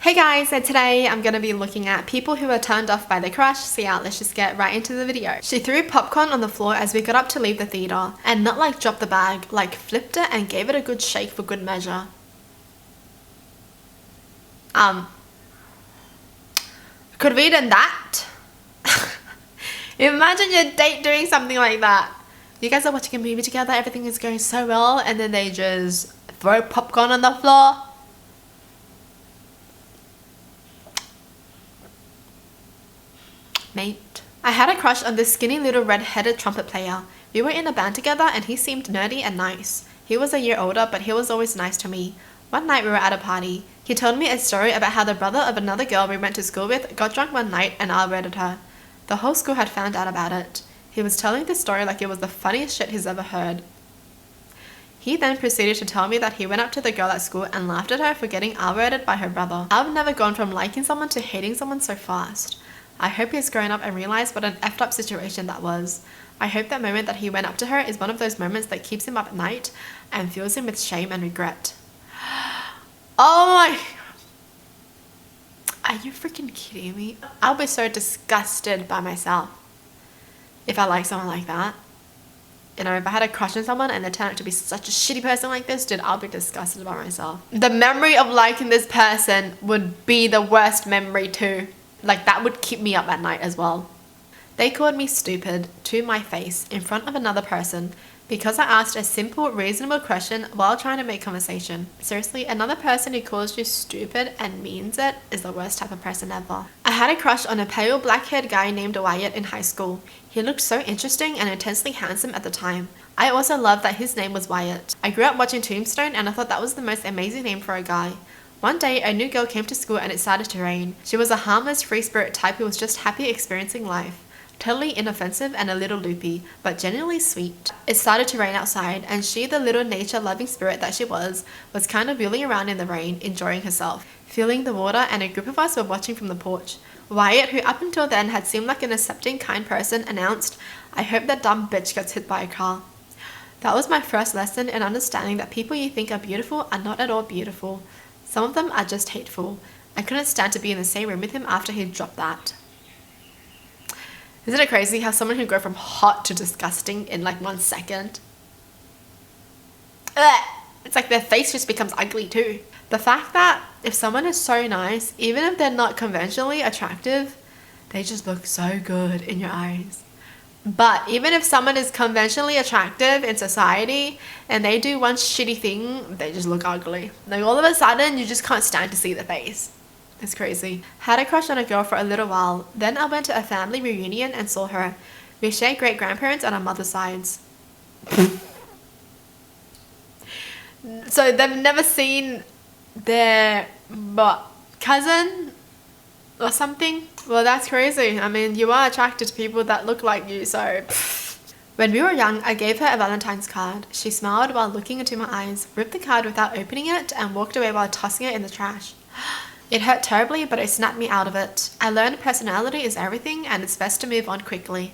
Hey guys, so today I'm gonna be looking at people who are turned off by their crush. So yeah, let's just get right into the video. She threw popcorn on the floor as we got up to leave the theater, and not like dropped the bag, like flipped it and gave it a good shake for good measure. Could we done that? Imagine your date doing something like that. You guys are watching a movie together, everything is going so well, and then they just throw popcorn on the floor. Mate. I had a crush on this skinny little red-headed trumpet player. We were in a band together and he seemed nerdy and nice. He was a year older, but he was always nice to me. One night we were at a party. He told me a story about how the brother of another girl we went to school with got drunk one night and outrated her. The whole school had found out about it. He was telling the story like it was the funniest shit he's ever heard. He then proceeded to tell me that he went up to the girl at school and laughed at her for getting outrated by her brother. I've never gone from liking someone to hating someone so fast. I hope he's grown up and realized what an effed up situation that was. I hope that moment that he went up to her is one of those moments that keeps him up at night and fills him with shame and regret. Oh my... Are you freaking kidding me? I'll be so disgusted by myself if I like someone like that. You know, if I had a crush on someone and they turned out to be such a shitty person like this, dude, I'll be disgusted by myself. The memory of liking this person would be the worst memory too. Like, that would keep me up at night as well. They called me stupid to my face in front of another person because I asked a simple, reasonable question while trying to make conversation. Seriously, another person who calls you stupid and means it is the worst type of person ever. I had a crush on a pale black-haired guy named Wyatt in high school. He looked so interesting and intensely handsome at the time. I also loved that his name was Wyatt. I grew up watching Tombstone and I thought that was the most amazing name for a guy. One day, a new girl came to school and it started to rain. She was a harmless, free-spirit type who was just happy experiencing life. Totally inoffensive and a little loopy, but genuinely sweet. It started to rain outside, and she, the little nature-loving spirit that she was kind of wheeling around in the rain, enjoying herself, feeling the water, and a group of us were watching from the porch. Wyatt, who up until then had seemed like an accepting, kind person, announced, "I hope that dumb bitch gets hit by a car." That was my first lesson in understanding that people you think are beautiful are not at all beautiful. Some of them are just hateful. I couldn't stand to be in the same room with him after he dropped that. Isn't it crazy how someone can go from hot to disgusting in like 1 second? Ugh. It's like their face just becomes ugly too. The fact that if someone is so nice, even if they're not conventionally attractive, they just look so good in your eyes. But even if someone is conventionally attractive in society and they do one shitty thing, they just look ugly. Like all of a sudden, you just can't stand to see the face. It's crazy. Had a crush on a girl for a little while. Then I went to a family reunion and saw her. We share great-grandparents on our mother's sides. So they've never seen their cousin or something? Well, that's crazy. I mean, you are attracted to people that look like you, so... When we were young, I gave her a Valentine's card. She smiled while looking into my eyes, ripped the card without opening it, and walked away while tossing it in the trash. It hurt terribly, but it snapped me out of it. I learned personality is everything, and it's best to move on quickly.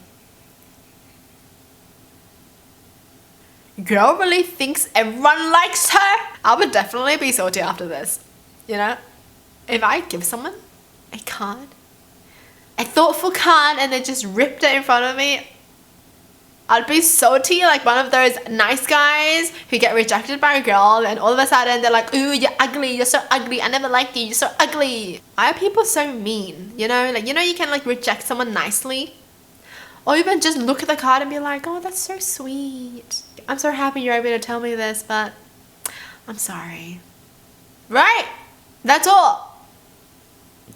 Girl really thinks everyone likes her? I would definitely be salty after this. You know? If I give someone a card, a thoughtful card, and they just ripped it in front of me, I'd be salty, like one of those nice guys who get rejected by a girl and all of a sudden they're like, "Ooh, you're ugly, you're so ugly, I never liked you, you're so ugly." Why are people so mean? You know, like, you know, you can like reject someone nicely, or even just look at the card and be like, "Oh, that's so sweet. I'm so happy you're able to tell me this, but I'm sorry." Right? That's all.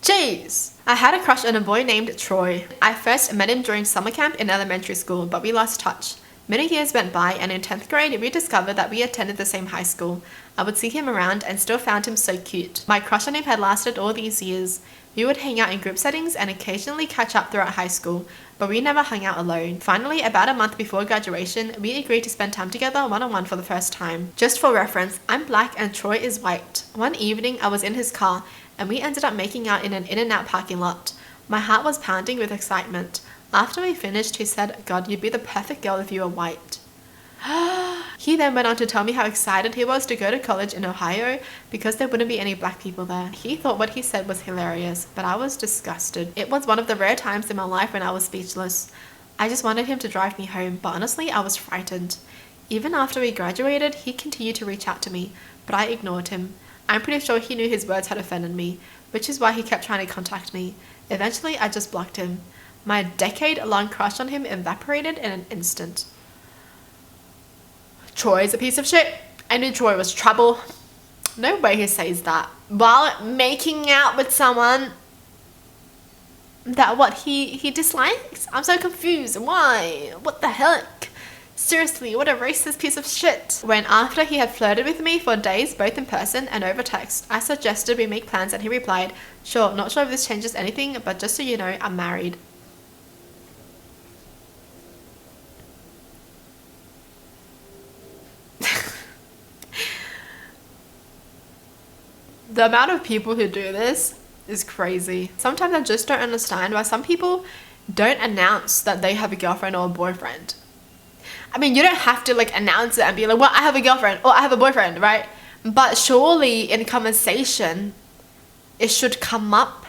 Jeez. I had a crush on a boy named Troy. I first met him during summer camp in elementary school, but we lost touch. Many years went by, and in 10th grade, we discovered that we attended the same high school. I would see him around and still found him so cute. My crush on him had lasted all these years. We would hang out in group settings and occasionally catch up throughout high school, but we never hung out alone. Finally, about a month before graduation, we agreed to spend time together one-on-one for the first time. Just for reference, I'm black and Troy is white. One evening, I was in his car, and we ended up making out in an In-N-Out parking lot. My heart was pounding with excitement. After we finished, he said, "God, you'd be the perfect girl if you were white." He then went on to tell me how excited he was to go to college in Ohio because there wouldn't be any black people there. He thought what he said was hilarious, but I was disgusted. It was one of the rare times in my life when I was speechless. I just wanted him to drive me home, but honestly, I was frightened. Even after we graduated, he continued to reach out to me, but I ignored him. I'm pretty sure he knew his words had offended me, which is why he kept trying to contact me. Eventually, I just blocked him. My decade-long crush on him evaporated in an instant. Troy's a piece of shit. I knew Troy was trouble. No way he says that while making out with someone that he dislikes. I'm so confused. Why? What the heck? Seriously, what a racist piece of shit. When after he had flirted with me for days, both in person and over text, I suggested we make plans and he replied, sure, not sure if this changes anything, but just so you know, I'm married. The amount of people who do this is crazy. Sometimes I just don't understand why some people don't announce that they have a girlfriend or a boyfriend. I mean, you don't have to like announce it and be like, well, I have a girlfriend or I have a boyfriend, right? But surely in conversation, it should come up.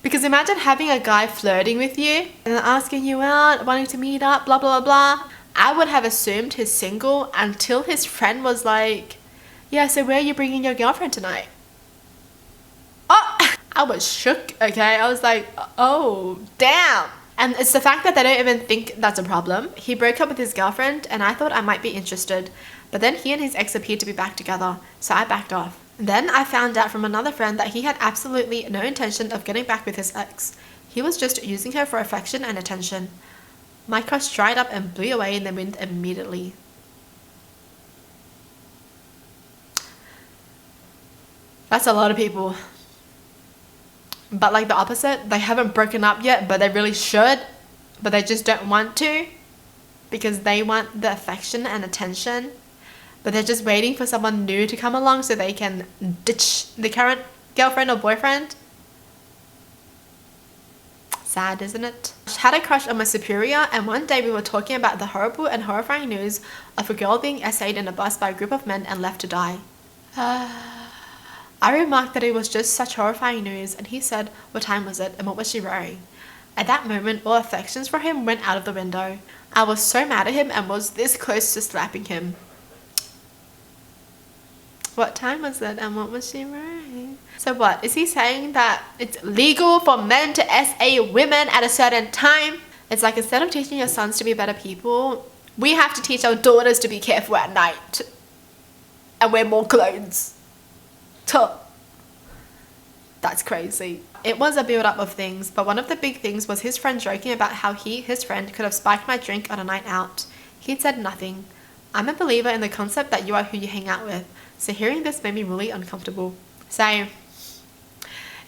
Because imagine having a guy flirting with you and asking you out, wanting to meet up, blah, blah, blah, blah. I would have assumed he's single until his friend was like, yeah, so where are you bringing your girlfriend tonight? Oh, I was shook, okay? I was like, oh, damn. And it's the fact that they don't even think that's a problem. He broke up with his girlfriend and I thought I might be interested. But then he and his ex appeared to be back together, so I backed off. Then I found out from another friend that he had absolutely no intention of getting back with his ex. He was just using her for affection and attention. My crush dried up and blew away in the wind immediately. That's a lot of people. But like the opposite, they haven't broken up yet, but they really should, but they just don't want to because they want the affection and attention, but they're just waiting for someone new to come along so they can ditch the current girlfriend or boyfriend. Sad, isn't it? I had a crush on my superior, and one day we were talking about the horrible and horrifying news of a girl being essayed in a bus by a group of men and left to die. I remarked that it was just such horrifying news, and he said, what time was it and what was she wearing? At that moment, all affections for him went out of the window. I was so mad at him and was this close to slapping him. What time was it and what was she wearing? So what, is he saying that it's legal for men to SA women at a certain time? It's like instead of teaching your sons to be better people, we have to teach our daughters to be careful at night and wear more clothes. That's crazy. It was a build up of things, but one of the big things was his friend joking about how his friend could have spiked my drink on a night out. He'd said nothing. I'm a believer in the concept that you are who you hang out with, so hearing this made me really uncomfortable. So,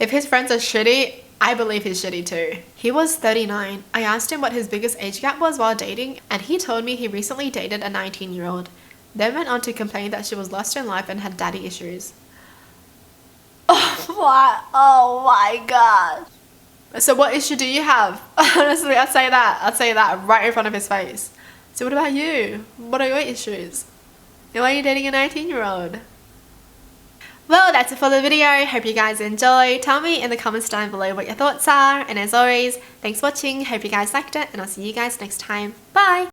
if his friends are shitty, I believe he's shitty too. He was 39. I asked him what his biggest age gap was while dating, and he told me he recently dated a 19-year-old. Then went on to complain that she was lost in life and had daddy issues. Oh my god. So what issue do you have? Honestly, I'd say that right in front of his face. So what about you? What are your issues? Why are you dating a 19-year-old? Well, that's it for the video. Hope you guys enjoyed. Tell me in the comments down below what your thoughts are. And as always, thanks for watching. Hope you guys liked it. And I'll see you guys next time. Bye!